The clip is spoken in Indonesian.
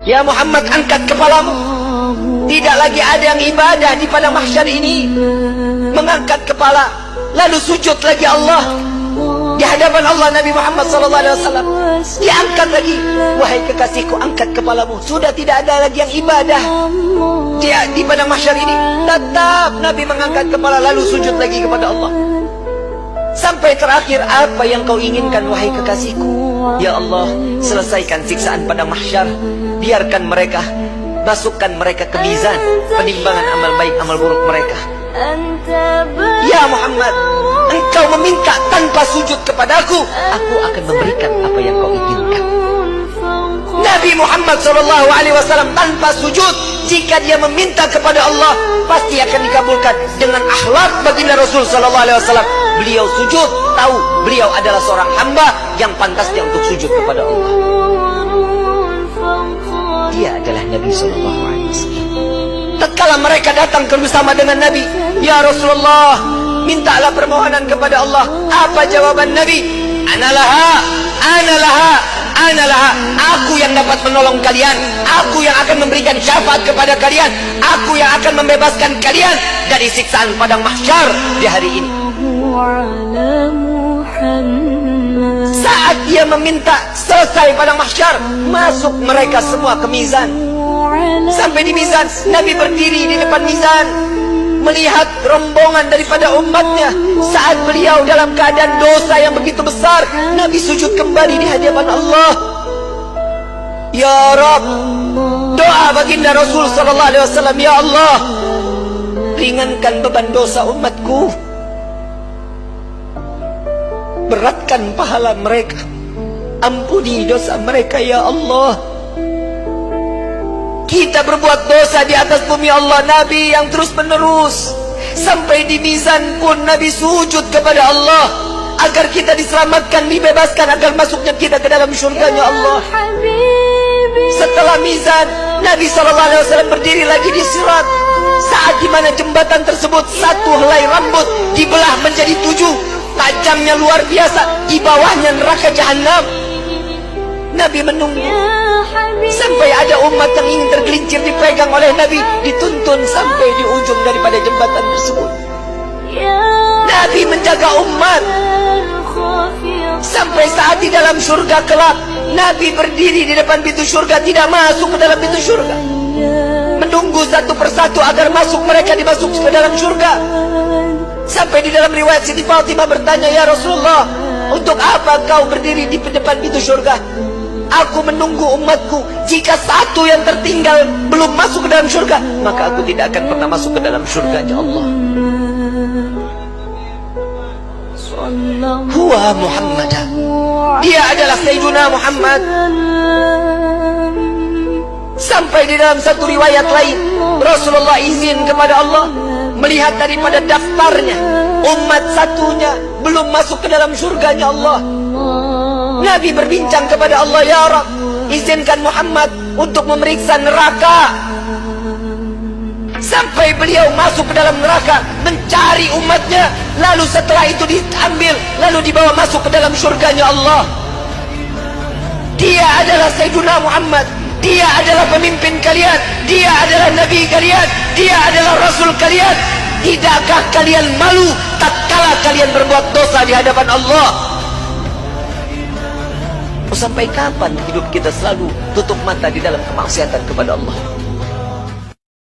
Ya Muhammad, angkat kepalamu. Tidak lagi ada yang ibadah di padang mahsyar ini. Mengangkat kepala, lalu sujud lagi Allah di hadapan Allah. Nabi Muhammad SAW diangkat lagi. Wahai kekasihku, angkat kepalamu. Sudah tidak ada lagi yang ibadah di padang mahsyar ini. Tetap Nabi mengangkat kepala lalu sujud lagi kepada Allah. Sampai terakhir, apa yang kau inginkan wahai kekasihku? Ya Allah, selesaikan siksaan padang mahsyar. Biarkan mereka, masukkan mereka ke mizan penimbangan amal baik amal buruk mereka. Ya Muhammad, engkau meminta tanpa sujud kepadaku, aku akan memberikan apa yang kau inginkan. Nabi Muhammad SAW tanpa sujud, jika dia meminta kepada Allah, pasti akan dikabulkan. Dengan akhlak baginda Rasul SAW, beliau sujud, tahu beliau adalah seorang hamba yang pantasnya untuk sujud kepada Allah. Dia adalah Nabi SAW. Tatkala mereka datang bersama dengan Nabi, ya Rasulullah, mintalah permohonan kepada Allah. Apa jawaban Nabi? Analaha, analaha, analaha. Aku yang dapat menolong kalian. Aku yang akan memberikan syafaat kepada kalian. Aku yang akan membebaskan kalian dari siksaan padang mahsyar di hari ini. Saat dia meminta selesai padang mahsyar, masuk mereka semua ke mizan. Sampai di mizan, Nabi berdiri di depan mizan, melihat rombongan daripada umatnya. Saat beliau dalam keadaan dosa yang begitu besar, Nabi sujud kembali di hadapan Allah. Ya Rabb, doa baginda Rasul SAW, ya Allah, ringankan beban dosa umatku, beratkan pahala mereka, ampuni dosa mereka ya Allah. Kita berbuat dosa di atas bumi Allah. Nabi yang terus menerus sampai di mizan pun Nabi sujud kepada Allah agar kita diselamatkan, dibebaskan, agar masuknya kita ke dalam syurganya Allah. Setelah mizan, Nabi SAW berdiri lagi di sirat. Saat dimana jembatan tersebut, satu helai rambut dibelah menjadi 7, tajamnya luar biasa. Di bawahnya neraka jahanam. Nabi menunggu sampai ada umat yang ingin tergelincir, dipegang oleh Nabi, dituntun sampai di ujung daripada jembatan tersebut. Nabi menjaga umat sampai saat di dalam surga kelak, Nabi berdiri di depan pintu surga, tidak masuk ke dalam pintu surga, menunggu satu persatu agar masuk, mereka dimasuk ke dalam surga. Sampai di dalam riwayat Siti Fatimah bertanya, ya Rasulullah, untuk apa kau berdiri di depan pintu surga? Aku menunggu umatku. Jika satu yang tertinggal belum masuk ke dalam surga, maka aku tidak akan pernah masuk ke dalam surganya Allah. Huwa Muhammad, dia adalah Sayyiduna Muhammad. Sampai di dalam satu riwayat lain, Rasulullah izin kepada Allah melihat daripada daftarnya, umat satunya belum masuk ke dalam surganya Allah. Nabi berbincang kepada Allah, ya Rabb, izinkan Muhammad untuk memeriksa neraka. Sampai beliau masuk ke dalam neraka, mencari umatnya, lalu setelah itu diambil, lalu dibawa masuk ke dalam surganya Allah. Dia adalah Sayyiduna Muhammad. Dia adalah pemimpin kalian. Dia adalah Nabi kalian. Dia adalah Rasul kalian. Tidakkah kalian malu tatkala kalian berbuat dosa di hadapan Allah? Sampai kapan hidup kita selalu tutup mata di dalam kemaksiatan kepada Allah?